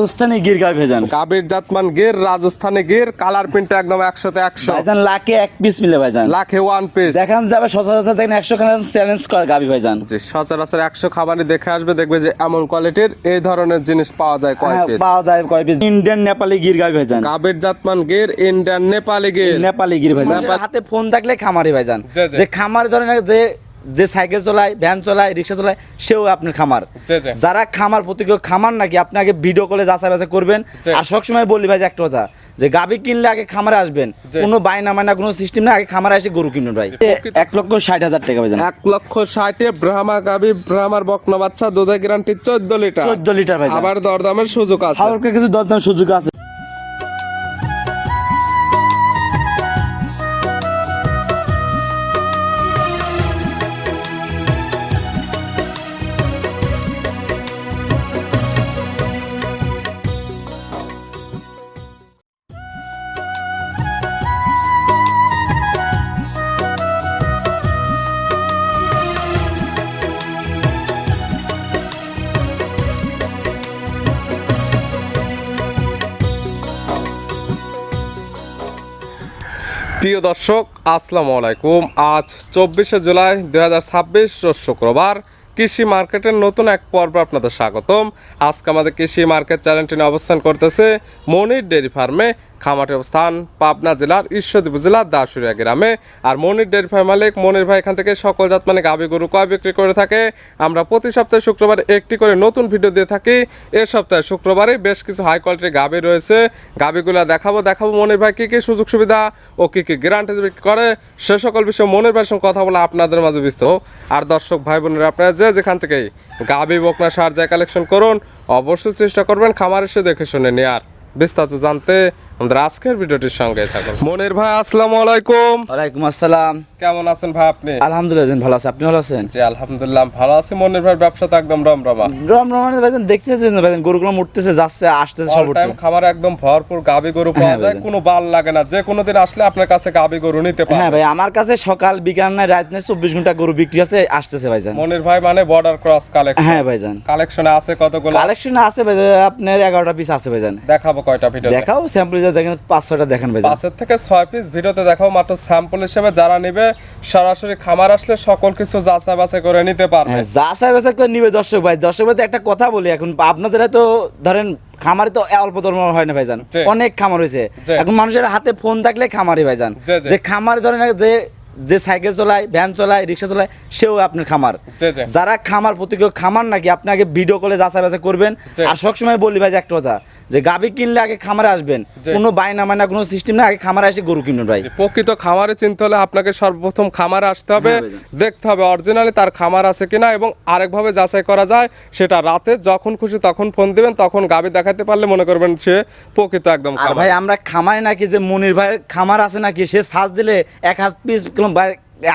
রাজস্থানী গির গাভী ভাইজান। গাভীর জাতমান গির, রাজস্থানী গির, কালার প্রিন্ট একদম 100তে 100 ভাইজান লাখে এক পিস মিলে ভাইজান। লাখে ওয়ান পিস দেখান যাবে সচরাচর দেখেন 100 খানা চ্যালেঞ্জ করে গাভী ভাইজান। জি, সচরাচর 100 খাবারই দেখে আসবে, দেখবে যে এমন কোয়ালিটির এই ধরনের জিনিস পাওয়া যায় কয় হ্যাঁ, পিস। পাওয়া যায় কয় পিস। ইন্ডিয়ান নেপালি গির গাভী ভাইজান। গাভীর জাতমান গির, ইন্ডিয়ান নেপালি গির। নেপালি গির ভাইজান। হাতে ফোন থাকলে খামারি ভাইজান। জি, জি। যে খামারি ধরেন যে সাইকেল চলায়, ভ্যান চলায়, রিক্সা চলায়, সেও আপনার খামার। জি, জি। যারা খামার প্রতি কেউ খামার নাকি আপনাকে ভিডিও কলে যাচাই বাছাই করবেন। জি। আর সবসময় বলি ভাই যে একটা কথা, যে গাভী কিনলে আগে খামারে আসবেন। জি। কোনো বাইনা মাইনা কোনো সিস্টেম না, আগে খামারে এসে গরু কিনুন ভাই। 1,60,000 টাকা ভাইজান। 1,60,000 ব্রাহ্মা গাভী, ব্রাহ্মার বকনা বাচ্চা, দুধের গ্যারান্টি 14 লিটার। 14 লিটার ভাইজান। আবার দরদামের সুযোগ আছে। হালকা কিছু দরদাম সুযোগ আছে। প্রিয় দর্শক, আসসালামু আলাইকুম। আজ 24শে জুলাই 2026 রোজ শুক্রবার। কৃষি মার্কেটের নতুন এক পর্বে আপনাদের স্বাগতম। আজকে আমাদের কৃষি মার্কেট চ্যানেলটি নিয়ে অবস্থান করতেছে মনির ডেয়ারি ফার্মে। খামাটি অবস্থান পাবনা জেলার ঈশ্বরদী জেলার দাসুরিয়া গ্রামে। আর মনির ডেয়ারি ফার্ম মালিক মনির ভাই এখান থেকে সকল জাত মানে গাভী গরু কয় বিক্রি করে থাকে। আমরা প্রতি সপ্তাহে শুক্রবার একটি করে নতুন ভিডিও দিয়ে থাকি। এর সপ্তাহে শুক্রবারে বেশ কিছু হাই কোয়ালিটির গাভী রয়েছে। গাভীগুলো দেখাবো মনির ভাই কী কী সুযোগ সুবিধা ও কী কী গ্যারান্টি বিক্রি করে, সে সকল বিষয়ে মনির ভাইয়ের সঙ্গে কথা বলে আপনাদের মাঝে বিস্তারিত। আর দর্শক ভাই বোনেরা, আপনারা যেখান থেকেই গাভী বকনা সার যায় কালেকশন করুন, অবশ্যই চেষ্টা করবেন খামার এসে দেখে শুনে নেওয়ার। বিস্তারিত জানতে আমাদের আজকের ভিডিওটির সঙ্গে থাকুন। মনির ভাই, আসসালামু আলাইকুম। ওয়ালাইকুম আসসালাম। কেমন আছেন ভাই আপনি? আলহামদুলিল্লাহ ভালো আছে, আপনি ভালো আছেন? জি আলহামদুলিল্লাহ ভালো আছি। মনির ভাইয়ের ব্যবসা তো একদম রমরমা। মানে ভাইজান দেখতেছেন ভাইজান, গরুগুলো উঠতেছে যাচ্ছে আসতেছে সব অল টাইম খামারে একদম ভরপুর গাভী গরু পাওয়া যায়, কোনো বাল লাগে না। যে কোনো দিন আসলে আপনার কাছে গাভী গরু নিতে পারবেন। হ্যাঁ ভাই, আমার কাছে সকাল বিকাল নাই রাত নাই 24 ঘন্টা গরু বিক্রি আছে, আসতেছে ভাইজান। মনির ভাই মানে বর্ডার ক্রস কালেকশন। হ্যাঁ ভাইজান, কালেকশনে আছে কতগুলো? কালেকশন আছে ভাইজান, আপনার 11টা পিস আছে ভাইজান। দেখাবো কয়টা ভিডিও? দেখাও স্যাম্পল যা দেখেন 5-6টা দেখেন ভাইজান। 5 থেকে 6 পিস ভিডিওতে দেখাও, মাত্র স্যাম্পল হিসেবে। যারা নেবে সরাসরি খামার আসলে সকল কিছু যাচাই বাছাই করে নিতে পারবে। হ্যাঁ, যাচাই বাছাই করে নিবে দর্শক ভাই। দর্শক ভাই একটা কথা বলি, এখন আপনাদের তো ধরেন খামারে তো অল্প ধর্ম হয় না ভাইজান, অনেক খামার হয়েছে। এখন মানুষের হাতে ফোন থাকলে খামারি ভাইজান। যে খামারে ধরেন যে সাইকেল চলায়, ভ্যান চলায়, রিক্সা চলায়, সেও আপনার খামার। যারা খামার প্রতি কেউ খামার নাকি আপনাকে ভিডিও কলে যাচাই বাছাই করবেন। আর সবসময় বলি ভাই যে একটা কথা, যে গাভী কিনলে আগে খামারে আসবেন। কোনো বাইনা মাইনা কোনো সিস্টেম না, আগে খামারে এসে গরু কিনুন ভাই। প্রকৃত খামারে চিনতে হলে আপনাকে সর্বপ্রথম খামারে আসতে হবে, দেখতে হবে অরিজিনালি তার খামার আছে কিনা। এবং আরেকভাবে যাচাই করা যায়, সেটা রাতে যখন খুশি তখন ফোন দিবেন, তখন গাভী দেখাতে পারলে মনে করবেন সে প্রকৃত একদম আর ভাই আমরা খামারে নাকি যে মনির ভাইয়ের খামার আছে নাকি, সে সাজ দিলে 1,000 পিস ভাই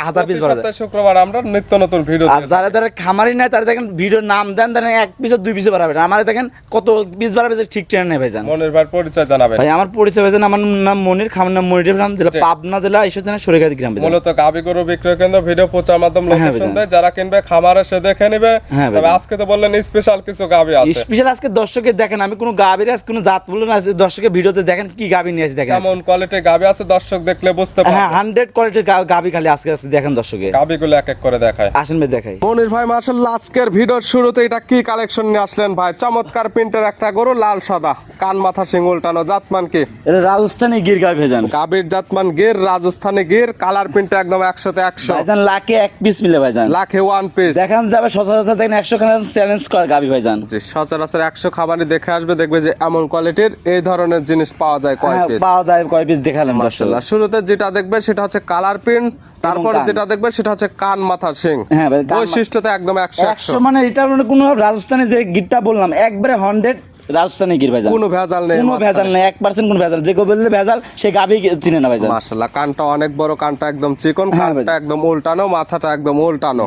1000 পিস ভরা যায়। শুক্রবার আমরা নিত্য নতুন ভিডিও। আর যারা খামারি নাই তারা দেখেন ভিডিও নাম দেন 1 পিস 2 পিস বাড়াবে। আমাদের দেখেন কত পিস বাড়াবে ঠিক ট্রেন নেই ভাইজান। মনির ভাইয়ের পরিচয় জানাবেন ভাই। আমার পরিচয় ভাইজান, আমার নাম মনির, খামার নাম মনির ফার্ম, জেলা পাবনা জেলা ঈশ্বরদী সরিঘাট গ্রাম। মূলত গাভী গরু বিক্রয় কেন্দ্র, ভিডিও প্রচার মাধ্যম লোকেশন দেয়। যারা কিনবে খামারে এসে দেখে নেবে। তবে আজকে তো বললেন স্পেশাল কিছু গাভী আছে। স্পেশাল আজকে দর্শকের দেখেন, আমি কোনো গাভীর আজ কোনো জাত বলবো না, দর্শকের ভিডিওতে দেখেন কি গাভী নিয়ে আসি দেখেন। কেমন কোয়ালিটির গাভী আছে দর্শক দেখলে বুঝতে পারবে। হ্যাঁ, 100 কোয়ালিটির গাভী খালি আজকে দেখেন দর্শকে। গাভীগুলো এক এক করে দেখায়। আসেন ভাই দেখাই। মনির ভাই মাশাআল্লাহ, আজকের ভিডিওর শুরুতে এটা কি কালেকশন নিয়ে আসলেন ভাই? চমৎকার প্রিন্টের একটা গরু, লাল সাদা, কান মাথা শিং উল্টানো, জাতমান কি? এটা রাজস্থানী গির গাভী ভাইজান। গাভীর জাতমান গির, রাজস্থানী গির, কালার প্রিন্ট একদম 100তে 100 ভাইজান। লাখে এক পিস মিলে ভাইজান। লাখে ওয়ান পিস দেখান যাবে সচরাচর দেখেন 100 খানা চ্যালেঞ্জ করে গাভী ভাইজান। জি, সচরাচর 100 খাবারই দেখে আসবে, দেখবে যে এমন কোয়ালিটির এই ধরনের জিনিস পাওয়া যায় কয় পিস। পাওয়া যায় কয় পিস দেখালাম দর্শক। মাশাআল্লাহ, শুরুতে যেটা দেখবে সেটা হচ্ছে কালার প্রিন্ট, তারপরে যেটা দেখবে সেটা হচ্ছে কান মাথা শিং। হ্যাঁ ভাই, বৈশিষ্ট্যতে একদম 100 মানে এটা মানে কোনো রাজস্থানী যে গিরটা বললাম একবারে 100 রাজস্থানী গির ভাইজান। কোনো ভেজাল নেই, কোনো ভেজাল নেই, 1% কোনো ভেজাল। যে কেউ বললে ভেজাল সে গাভী চিনে না ভাইজান। মাশাআল্লাহ, কানটা অনেক বড়, কানটা একদম চিকন, কানটা একদম উল্টানো, মাথাটা একদম উল্টানো।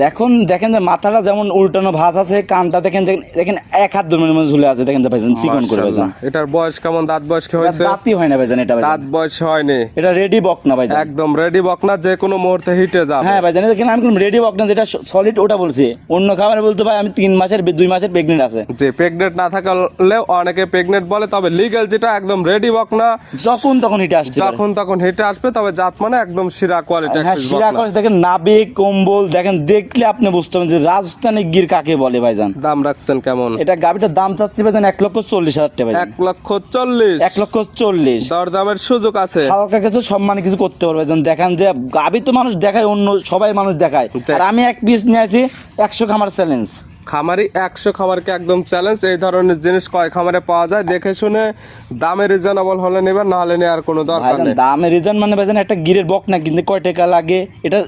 দেখেন যে মাথাটা যেমন উল্টানো ভাঁজ আছে, কানটা দেখেন এক হাত দূরের মধ্যে ঝুলে আছে দেখেন ভাইজান, চিকন করে ভাইজান। এটার বয়স কেমন? দাঁত বয়স কি হয়েছে? দাঁতই হয় না ভাইজান, এটা দাঁত বয়স হয়নি। এটা রেডি বক না ভাইজান, একদম রেডি বক না, যে কোনো মুহূর্তে হিটে যাবে। হ্যাঁ ভাইজান, দেখেন আমি কোন রেডি বক না, যেটা সলিড ওটা বলছি। অন্য খাবারে বলতে ভাই আমি 3 মাসের 2 মাসের প্রেগন্যান্ট আছে। যে প্রেগন্যান্ট না থাকলে অনেকে প্রেগনেন্ট বলে, তবে লিগ্যাল যেটা একদম রেডি বকনা, যখন তখন হিটে আসছে, যখন তখন হেঁটে আসবে। তবে জাত মানে একদম শিরা কোয়ালিটি। হ্যাঁ শিরা কোয়ালিটি দেখেন, নাভি কম্বল দেখেন, দেখলে আপনি বুঝতে পারবেন যে রাজস্থানী গির কাকে বলে ভাইজান। দাম রাখছেন কেমন? এটা গাবিটার দাম চাচ্ছি ভাইজান 1,40,000 টাকা ভাইজান। 1,40,000, 1,40,000 দরদামের সুযোগ আছে, হালকা কিছু সম্মানী কিছু করতে পারবে ভাইজান। দেখেন যে গাবি তো মানুষ দেখায়, অন্য সবাই মানুষ দেখায়, আর আমি এক পিস নিয়ে আসি 100 খামার চ্যালেঞ্জ। খামারি 100 খামারকে একদম চ্যালেঞ্জ। এই ধরনের জিনিস কয় খামারে পাওয়া যায়, দেখে শুনে দামে রিজনেবল হলে নেবেন, না হলে নেওয়ার কোনো দরকার নেই। দামে রিজন মানে ভাইজান একটা গিরের বক না কিনতে কয় টাকা লাগে এটা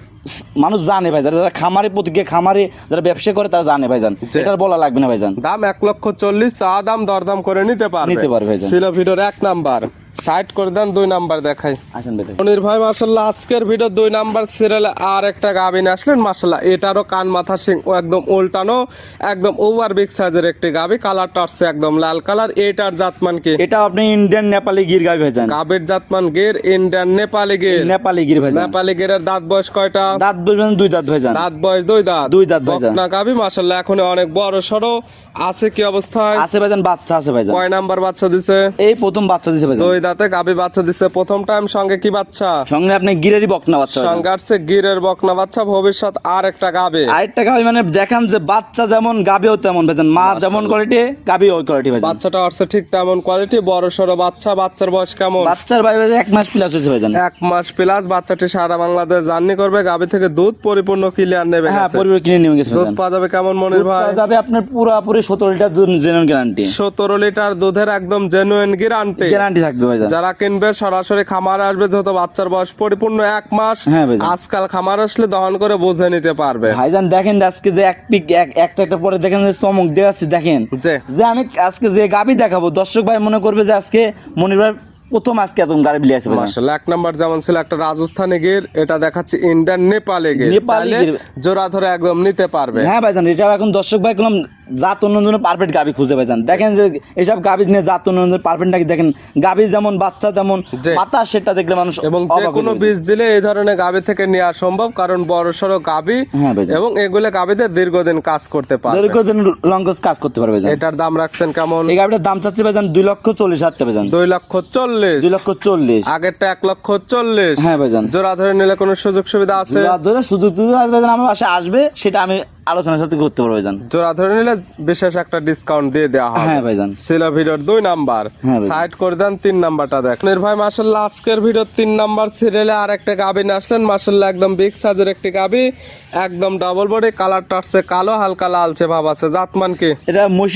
মানুষ জানে ভাইজান। যারা খামারে প্রতিকে খামারে যারা ব্যবসা করে তারা জানে ভাইজান, এটা বলা লাগবে না ভাইজান। দাম 1,40,000, চা দাম দরদাম করে নিতে পারবে ভাইজান। ছিল ভিডিওর 1 নাম্বার। সাইড করে দেন, 2 নাম্বার দেখাই। আসেন ভাই মনির ভাই মাশাআল্লাহ আজকের ভিডিও 2 নাম্বার সিরিয়ালে আর একটা গাবি নিয়ে আসলেন মাশাআল্লাহ। এটারও কান মাথা সিং ও একদম উল্টানো, একদম ওভার বিগ সাইজের একটি গাবি। কালারটা আসছে একদম লাল কালার। এটার জাতমান কি? এটা আপনি ইন্ডিয়ান নেপালি গির গাবি ভাইজান। গাবির জাতমান গির, ইন্ডিয়ান নেপালি গির। নেপালি গির ভাইজান। নেপালি গিরের দাঁত বয়স কয়টা? দাঁত বলবেন 2 দাঁত ভাইজান। দাঁত বয়স 2 দাঁত। 2 দাঁত ভাইজান। বকনা গাবি মাশাআল্লাহ এখন অনেক বড় সরো আছে। কি অবস্থায় আছে ভাইজান? বাচ্চা আছে ভাইজান। কয় নাম্বার বাচ্চা দিছে? এই প্রথম বাচ্চা দিছে ভাইজান। 2 দাঁতে গাবি বাচ্চা দিছে প্রথম টাইম। সঙ্গে কি বাচ্চা? সঙ্গে আপনি গিরেরই বকনা বাচ্চা। সঙ্গে আসছে গিরের বকনা বাচ্চা। ভবিষ্যৎ আর একটা গাবি। আরেকটা গাবি মানে দেখেন যে বাচ্চা যেমন গাবিও তেমন ভাইজান, মা যেমন কোয়ালিটি গাবি ওই কোয়ালিটি ভাইজান। বাচ্চাটা আসছে ঠিক তেমন কোয়ালিটি, বড় সরো বাচ্চা। বাচ্চার বয়স কেমন? বাচ্চার ভাই 1 মাস প্লাস হয়েছে ভাইজান। 1 মাস প্লাস। বাচ্চাটি সারা বাংলাদেশ জার্নি করবে। গাবি থেকে দুধ পরিপূর্ণ ক্লিয়ার নেবে। হ্যাঁ পরিবার কিনে নিয়ে গেছে দুধ ভাইজান। পাওয়া যাবে কেমন মনির ভাই? যাবে আপনার পুরোপুরি 17 লিটার দুধ জেনুইন গ্যারান্টি। 17 লিটার দুধের একদম জেনুইন গ্যারান্টি থাকবে ভাইজান। যারা কিনবে সরাসরি খামার আসবে, যেহেতু বাচ্চার বয়স পরিপূর্ণ 1 মাস। হ্যাঁ ভাইজান। আজকাল খামার আসলে দহন করে বুঝে নিতে পারবে ভাইজান। দেখেন আজকে যে এক পিক একটা পরে দেখেন যে চমক দেখাচ্ছি, দেখেন যে আমি আজকে যে গাবি দেখাবো দর্শক ভাই মনে করবে যে আজকে মনির ভাই প্রথম আজকে এত গাড়ি বিলি আছে মাশাআল্লাহ। 1 নাম্বার যেমন ছিল একটা রাজস্থানী গির, এটা দেখাচ্ছি ইন্ডিয়ান নেপালি গির। জোড়া ধরে একদম নিতে পারবে। হ্যাঁ ভাইজান, এটা এখন দর্শক ভাই কোন জাত উন্নয়নের পারফেক্ট গাবি খুঁজে ভাইজান। দেখেন যে এইসব গাবি নিয়ে জাত উন্নয়নের পারফেক্ট নাকি দেখেন, গাবি যেমন বাচ্চা তেমন মাথা, সেটা দেখলে মানুষ এবং যে কোনো বীজ দিলে এই ধরনের গাবি থেকে নেওয়া সম্ভব, কারণ বড় সড়ো গাবি এবং এগুলো গাবিতে দীর্ঘদিন কাজ করতে পারবে, দীর্ঘদিন লঙ্গস কাজ করতে পারবে ভাইজান। এটার দাম রাখছেন কেমন? এই গাবিটার দাম চাচ্ছি ভাইজান 2,40,000 টাকা ভাইজান। 2,40,000। 2,40,000 আগেরটা 1,40,000। হ্যাঁ ভাইজান। জোড়া ধরে নিলে কোনো সুযোগ সুবিধা আছে? জোড়া ধরে সুযোগ সুবিধা ভাইজান আমার বাসায় আসবে, সেটা আমি আলোচনার সাথে করতে পারবো ভাইজান। জোড়া ধরে নিলে বিশেষ একটা ডিসকাউন্ট দিয়ে দেওয়া হবে। হ্যাঁ ভাইজান। ছিল ভিডিওর 2 নাম্বার। সাইড করে দেন, 3 নাম্বারটা দেখ। মনির ভাই মাশাআল্লাহ আজকের ভিডিওর 3 নাম্বার সিরিয়ালে আর একটা গাবি নিয়ে আসলেন মাশাআল্লাহ। একদম বিগ সাইজের একটি গাবি, একদম ডাবল বডি, কালারটা আসছে কালো, হালকা লালচে ভাব আছে। জাতমান কি? এটা মহিষ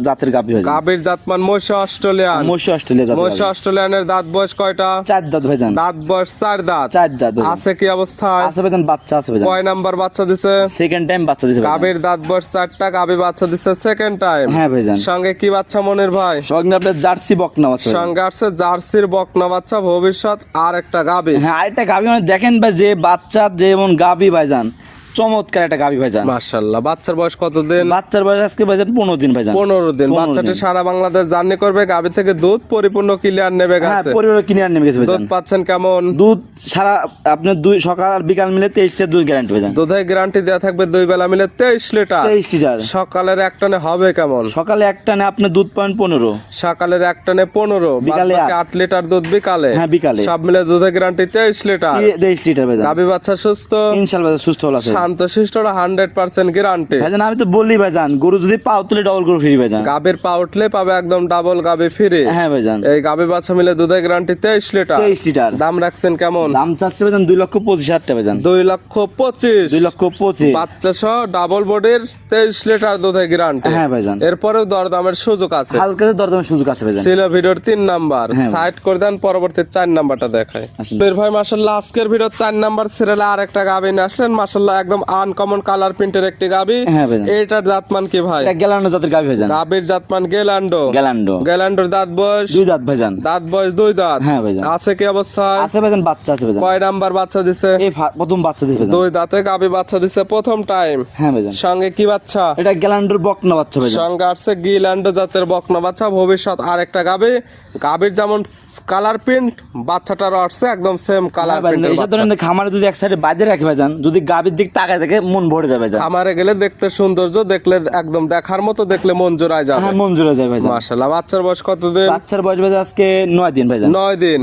জাতের গাবি ভাইজান। গাবির জাতমান মহিষ অস্ট্রেলিয়ান। মহিষ অস্ট্রেলিয়া জাতের। মহিষ অস্ট্রেলিয়ানের দাঁত বয়স কয়টা? 4 দাঁত ভাইজান। দাঁত বয়স 4 দাঁত। 4 দাঁত আছে কি অবস্থায়? আছে ভাইজান, বাচ্চা আছে ভাইজান। কয় নাম্বার বাচ্চা দিছে? সেকেন্ড টাইম বাচ্চা দিছে ভাইজান। গাবির দাঁত বয়স 4টা, গাবি বাচ্চা দিছে সেকেন্ড টাইম। হ্যাঁ ভাইজান। সঙ্গে কি বাচ্চা মনির ভাই? সঙ্গে আপনার জার্সি বকনা বাচ্চা। সঙ্গে আছে জার্সির বকনা বাচ্চা। ভবিষ্যৎ আর একটা গাবি। হ্যাঁ আরেকটা গাবি মানে দেখেন ভাই, যে বাচ্চা যেমন গাবি ভাইজান, চমৎকার একটা গাবি ভাইজান। মাশাআল্লাহ। বাচ্চার বয়স কতদিন? বাচ্চার বয়স আজকে ভাইজান 15 দিন ভাইজান। 15 দিন। বাচ্চাটি সারা বাংলাদেশ জার্নি করবে। গাবি থেকে দুধ পরিপূর্ণ ক্লিয়ার নেবে। হ্যাঁ পরিবার কিনে আর নেমে গেছে ভাইজান। দুধ পাচ্ছেন কেমন? দুধ সারা আপনার সকাল আর বিকাল মিলে 23 টা দুধ গ্যারান্টি ভাইজান। দুধের গ্যারান্টি দেওয়া থাকবে 2 বেলা মিলে 23 লিটার। 23 লিটার। সকালের এক টানে হবে কেমন? সকালে এক টানে আপনার দুধ পান 15। সকালের এক টানে 15, বিকালে 8 লিটার দুধ বিকালে। হ্যাঁ বিকালে। সব মিলে দুধের গ্যারান্টি 23 লিটার। 23 লিটার ভাইজান। গাবি বাচ্চা সুস্থ ইনশাআল্লাহ সুস্থ হলো আছে। শান্ত শিষ্ট 100% গ্যারান্টি ভাইজান। আমি তো বললি ভাইজান, গরু যদি পাও তুলে ডবল গরু ফ্রি ভাইজান। গাবির পা উঠলে পাবে একদম ডাবল গাবি ফ্রি। হ্যাঁ ভাইজান। এই গাবি বাচ্চা মিলে দুধের গ্যারান্টি 23 লিটার। 23 লিটার। দাম রাখছেন কেমন? দাম চাচ্ছে ভাইজান 2,25,000 টাকা ভাইজান। 2,25,000। 2,25,000 বাচ্চা সহ ডাবল বডির 23 লিটার দুধের গ্যারান্টি। হ্যাঁ ভাইজান। এরপরেও দরদামের সুযোগ আছে। হালকা দরদামের সুযোগ আছে ভাইজান। ছিল ভিডিওর 3 নাম্বার। সাইড করে দেন, পরবর্তী 4 নাম্বারটা দেখায়। বের ভাই মাশাআল্লাহ আজকের ভিডিওর 4 নাম্বার সিরিয়ালে আর একটা গাবি নিয়ে আসলেন মাশাআল্লাহ। একদম আনকমন কালার প্রিন্টের একটি গাবি। হ্যাঁ ভাইজান। এটার জাতমান কি ভাই? এটা গ্যালান্ডো জাতের গাবি ভাইজান। গাবির জাতমান গেলান্ডো। গ্যালান্ডো। গ্যালান্ডোর দাঁত বয়স 2 দাঁত ভাইজান। দাঁত বয়স 2 দাঁত। হ্যাঁ ভাইজান। আছে কি অবস্থায়? আছে ভাইজান, বাচ্চা আছে ভাইজান। কয় নাম্বার বাচ্চা দিছে? এই প্রথম বাচ্চা দিছে ভাইজান। 2 দাঁতে গাবি বাচ্চা দিছে প্রথম টাইম। হ্যাঁ ভাইজান। সঙ্গে কি বাচ্চা? এটা গ্যালান্ডোর বকনা বাচ্চা ভাইজান। সঙ্গে আছে গিল্যান্ডো জাতের বকনা বাচ্চা। ভবিষ্যৎ আর একটা গাবি। গাবির যেমন কালার প্রিন্ট, বাচ্চাটারও আসছে একদম সেম কালার প্রিন্ট। এই ধরনের খামারে যদি এক সাইডে বাইরে রাখে ভাইজান, যদি গাবির দিক তাকায় দেখে মন ভরে যাবে ভাইজান। খামারে গেলে দেখতে সৌন্দর্য, দেখলে একদম দেখার মতো, দেখলে মন জোড়ায় যাবে। হ্যাঁ মন জোড়ায় যাবে ভাইজান। মাশাআল্লাহ। বাচ্চার বয়স কতদিন? বাচ্চার বয়স ভাইজান আজকে 9 দিন ভাইজান। 9 দিন।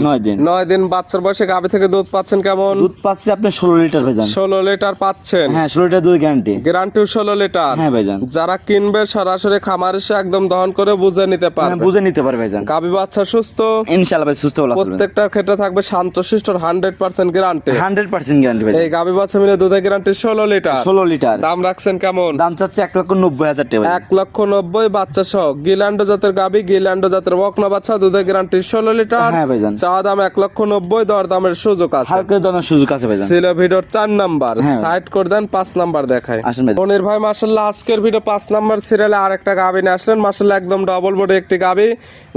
9 দিন বাচ্চার বয়সে গাভী থেকে দুধ পাচ্ছেন কেমন? দুধ পাচ্ছি আপনি 16 লিটার ভাইজান। 16 লিটার পাচ্ছেন? হ্যাঁ 16 লিটার দুধ গ্যারান্টি। গ্যারান্টিও 16 লিটার? হ্যাঁ ভাইজান। যারা কিনবে সরাসরি খামার এসে একদম দহন করে বুঝে নিতে পারবে। বুঝে নিতে পারবে ভাইজান। গাভী বাচ্চা সুস্থ ইনশাআল্লাহ ভাই, সুস্থ বলা চলবে। প্রত্যেকটার ক্ষেত্রে থাকবে শান্তশিষ্ট 100% গ্যারান্টি। 100% গ্যারান্টি ভাইজান। এই গাভী বাচ্চা মিলে দুধের গ্যারান্টি 16 লিটার। 16 লিটার। দাম রাখছেন কেমন? দাম চাচ্ছে 1,90,000 টাকা। 1,90,000 বাচ্চা সহ গিল্যান্ডো জাতের গাভী, গিল্যান্ডো জাতের বকনা বাচ্চা, দুধের গ্যারান্টি 16 লিটার। হ্যাঁ ভাইজান। চাওয়া দাম 1,90,000, দর দামের সুযোগ আছে। হালকা দামের সুযোগ আছে ভাইজান। ছিল ভিডিওর 4 নাম্বার, হ্যাঁ। সাইড করে দেন 5 নাম্বার দেখায়। আসেন ভাই। মনির ভাই মাশাআল্লাহ আজকের ভিডিও 5 নাম্বার সিরিয়ালে আরেকটা গাভী নিয়ে আসলেন। মাশাআল্লাহ একদম ডাবল বডি একটি গাভী।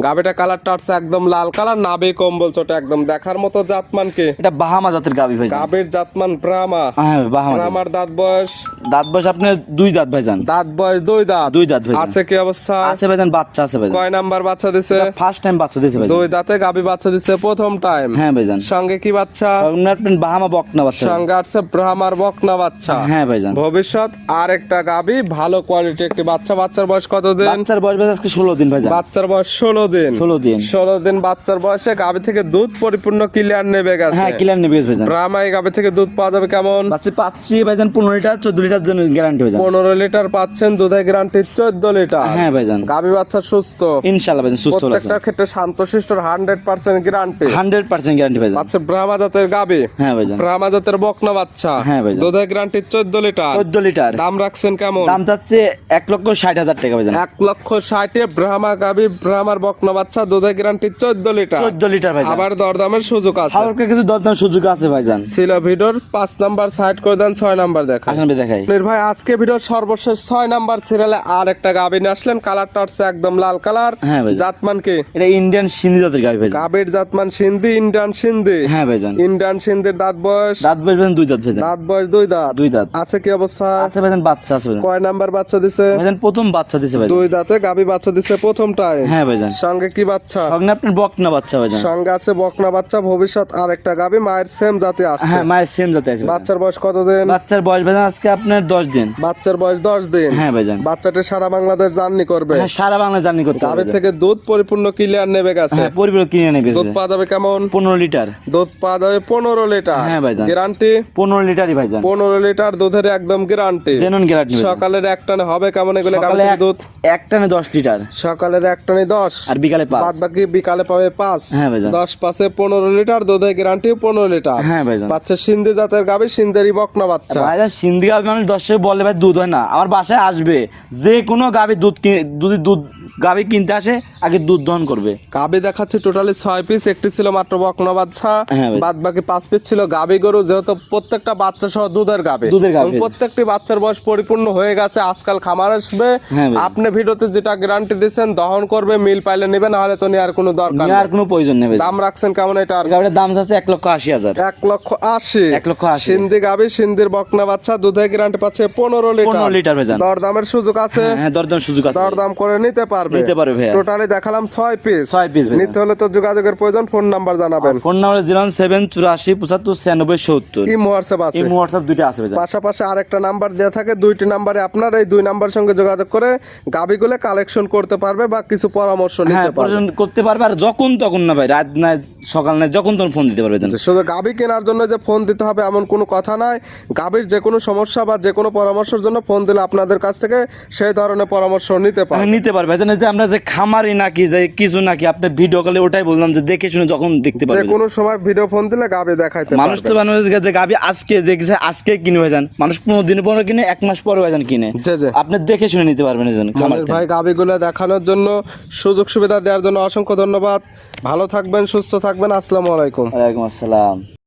গাভীটা কালারটা হচ্ছে একদম লাল কালার, নাভি কম্বল চোটে একদম দেখার মতো। জাতমান কি? এটা বাহামা জাতের গাভী ভাইজান। গাভীর জাতমান ব্রাহ্মা। হ্যাঁ বাহামা। ব্রাহ্মার দাঁত বয়স? দাঁত বয়স আপনার 2 দাঁত ভাইজান। দাঁত বয়স 2 দাঁত। 2 দাঁত ভাইজান। আছে কি অবস্থা? আছে ভাইজান, বাচ্চা আছে ভাইজান। কয় নাম্বার বাচ্চা দিছে? ফার্স্ট টাইম বাচ্চা দিয়েছে ভাইজান। 2 দাঁতে গাভী বাচ্চা দিছে প্রথম টাইম। হ্যাঁ ভাইজান। সঙ্গে কি বাচ্চা? আপনার বাহামা বকনা বাচ্চা। সঙ্গে আছে ব্রাহ্মার বকনা বাচ্চা। হ্যাঁ ভাইজান। ভবিষ্যৎ আরেকটা গাভী, ভালো কোয়ালিটি একটি বাচ্চা। বাচ্চার বয়স কতদিন? বাচ্চার বয়স ভাই আজকে 16 দিন ভাইজান। বাচ্চার বয়স 16 দিন। 16 দিন। 16 দিন বাচ্চার বয়সে গাভী থেকে দুধ পরিপূর্ণ ক্লিয়ার নেবে গেছে। হ্যাঁ ক্লিয়ার নেবে গেছে ভাইজান। ব্রাহ্মা এই গাভী থেকে দুধ পাওয়া যাবে কেমন? বাচ্চা পাচ্ছি ভাইজান 15 লিটার 14 লিটার জন্য গ্যারান্টি ভাইজান। 15 লিটার পাচ্ছেন, দুধের গ্যারান্টি 14 লিটার। হ্যাঁ ভাইজান। গাভী বাচ্চা সুস্থ ইনশাআল্লাহ ভাইজান, সুস্থ আছে। প্রত্যেকটার ক্ষেত্রে শান্তশিষ্ট 100% গ্যারান্টি। 100% গ্যারান্টি ভাইজান। বাচ্চা ব্রাহ্মা জাতের গাভী। হ্যাঁ ভাইজান। ব্রাহ্মা জাতের বকনা বাচ্চা। হ্যাঁ ভাইজান। দুধের গ্যারান্টি 14 লিটার। 14 লিটার। দাম রাখছেন কেমন? দাম চাচ্ছে 1,60,000 টাকা ভাইজান। 1,60,000 ব্রাহ্মা গাভী, ব্রাহ্মার বকনা বাচ্চা, দুধের গ্যারান্টি 14 লিটার। 14 লিটার ভাইজান। আবার দরদামের সুযোগ আছে। হালকা কিছু দরদাম সুযোগ আছে ভাইজান। ছিল ভিডিওর 5 নাম্বার, সাইড করে দেন 6 নাম্বার দেখা। আসেন ভাই দেখাই। মনির ভাই আজকে ভিডিওর সর্বশেষ 6 নাম্বার সিরিয়ালে আর একটা গাভী নিয়ে আসলেন। কালারটা হচ্ছে একদম লাল কালার। হ্যাঁ ভাইজান। জাতমান কি? এটা ইন্ডিয়ান সিন্ধি জাতের গাভী ভাইজান। গাভীর জাতমান সিন্ধি, ইন্ডিয়ান সিন্ধি। হ্যাঁ ভাইজান। ইন্ডিয়ান সিন্ধির দাঁত বয়স? দাঁত বয়স ভাইজান 2 দাঁত ভাইজান। দাঁত বয়স 2 দাঁত। 2 দাঁত। আছে কি অবস্থা? আছে ভাইজান, বাচ্চা আছে ভাইজান। কয় নাম্বার বাচ্চা দিছে? ভাইজান প্রথম বাচ্চা দিছে ভাইজান। 2 দাঁতে গাভী বাচ্চা দিছে প্রথম টাইম। হ্যাঁ ভাইজান। সঙ্গে কি বাচ্চা? সঙ্গে আপনার বকনা বাচ্চা ভাইজান। সঙ্গে আছে বকনা বাচ্চা। ভবিষ্যৎ আরেকটা গাভী, মায়ের সেম জাতি আসছে। হ্যাঁ মায়ের সেম জাতে আছে ভাইজান। বাচ্চার বয়স কতদিন? বাচ্চার বয়স ভাইজান আজকে আপনার 10 দিন। বাচ্চার বয়স 10 দিন। হ্যাঁ ভাইজান। বাচ্চাটি সারা বাংলাদেশ জার্নি করবে। হ্যাঁ সারা বাংলা জার্নি করতে গাভী হবে। থেকে দুধ পরিপূর্ণ ক্লিয়ার নেবে গেছে। হ্যাঁ পরিবার কিনে নেবে। দুধ পাওয়া যাবে কেমন? 15 লিটার। দুধ পাওয়া যাবে 15 লিটার। হ্যাঁ ভাইজান। গ্যারান্টি 15 লিটারই ভাইজান। 15 লিটার দুধের একদম গ্যারান্টি। Genuine guarantee. সকালের এক টানে হবে কেমন এগুলো গাভী সকালে থেকে দুধ? এক টানে 10 লিটার। সকালের এক টানে 10 আর বিকালে 5। বাদ বাকি বিকালে পাবে 5। হ্যাঁ ভাইজান। 10 পাশে 15 লিটার দুধের গ্যারান্টি 15 লিটার। হ্যাঁ ভাইজান। বাচ্চা সিন্ধি জাতের গাভী, সিন্ধেরই বকনা বাচ্চা। ভাইজান সিন্ধি গাভী মানে দর্শক বলে ভাই দুধ হয় না, আমার বাসায় আসবে যে কোনো গাভী দুধ গাভী কিনতে আসে আগে দুধ দহন করবে। গাভী দেখাচ্ছে টোটালি 6 পিস, একটি ছিল মাত্র বকনা বাচ্চা। হ্যাঁ ভাই। বাদ বাকি 5 পিস ছিল গাভী গরু, যেহেতু প্রত্যেকটা বাচ্চা সহ দুধের গাভী। এবং প্রত্যেকটি বাচ্চার বয়স পরিপূর্ণ হয়ে গেছে। আজকাল খামার আসবে, হ্যাঁ ভাই। আপনি ভিডিওতে যেটা গ্যারান্টি দিয়েছেন দহন করবে, মিল পাইলে নেবে, না হলে তো নেওয়ার কোনো দরকার আর কোনো প্রয়োজন নেই। দাম রাখছেন কেমন এটার? গাভীর দাম আছে 1,80,000। 1,80,000। 1,80,000। সিন্ধি গাভী, সিন্ধির বকনা বাচ্চা, দুধের গ্যারান্টি পাচ্ছে 15 লিটার। 15 লিটার ভাইজান। দরদামের সুযোগ আছে। হ্যাঁ দরদাম সুযোগ আছে। দরদাম করে নিতে পারবে। নিতে পারবে ভাইয়া। টোটালি দেখালাম 6 পিস। 6 পিস ভাইজান। নিতে হলে তো যোগাযোগের প্রয়োজন। ফোন নাম্বার জানাবেন। Phone number 01784759670। ইমো হোয়াটসঅ্যাপ আছে। ইমো হোয়াটসঅ্যাপ দুটো আছে ভাইজান। পাশাপাশি আরেকটা নাম্বার দেওয়া থাকে, 2টি নাম্বারে আপনার এই 2 নাম্বারের সঙ্গে যোগাযোগ করে গাভীগুলো কালেকশন করতে পারবে বা কিছু পরামর্শ হ্যাঁ নিতে পারবে। পর্যন্ত করতে পারবে, আর যখন তখন না ভাই, রাত না সকাল না যখন তখন ফোন দিতে পারবে। শুধু গাভী কেনার জন্য যে ফোন দিতে হবে এমন কোনো কথা নাই। গাভীর যে কোনো সমস্যা বা যে কোনো পরামর্শের জন্য ফোন দিলে আপনাদের কাছ থেকে সেই ধরনের পরামর্শ নিতে পারবে। নিতে পারবে ভাইজান। যে আমরা যে খামারি নাকি যে কিছু নাকি আপনি ভিডিও কলে ওটাই বললাম যে দেখে শুনে যখন দেখতে যে পারবে। কোনো সময় ভিডিও ফোন দিলে গাভী দেখাইতে মানুষ পারবে। তো মানুষ যে গাভী আজকে দেখছে আজকে কিনে ভাইজান, মানুষ 15 দিন পরে কিনে 1 মাস পরে ভাইজান কিনে। জি জি। আপনি দেখে শুনে নিতে পারবেন খামার মনির ভাই গাভীগুলো দেখানোর জন্য, সুযোগ সুবিধা দেওয়ার জন্য অসংখ্য ধন্যবাদ। ভালো থাকবেন, সুস্থ থাকবেন। আসসালামু আলাইকুম। ওয়ালাইকুম আসসালাম।